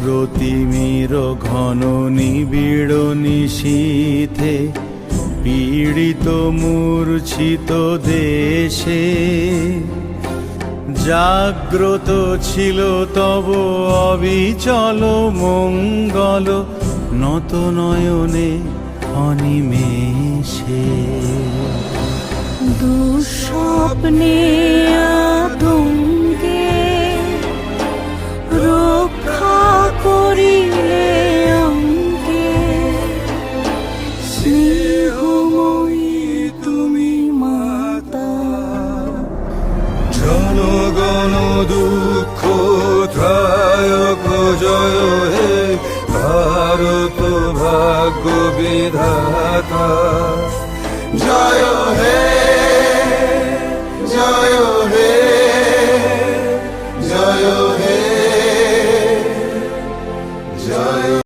রতিমির ঘন নিবিড় নিশীথে পীড়িত মূর্ছিত দেশে জাগ্রত ছিল তব অবিচল মঙ্গল নত নয়নে অনিমেষে। দুঃস্বপ্নে আতঙ্কে রক্ষা করিলে অঙ্কে স্নেহময়ী তুমি মাতা। জনগণ দুঃখ ত্রায়ক জয় হে ভারত ভাগ্য বিধাতা। জয় হে জয় হে জয় হে জয়।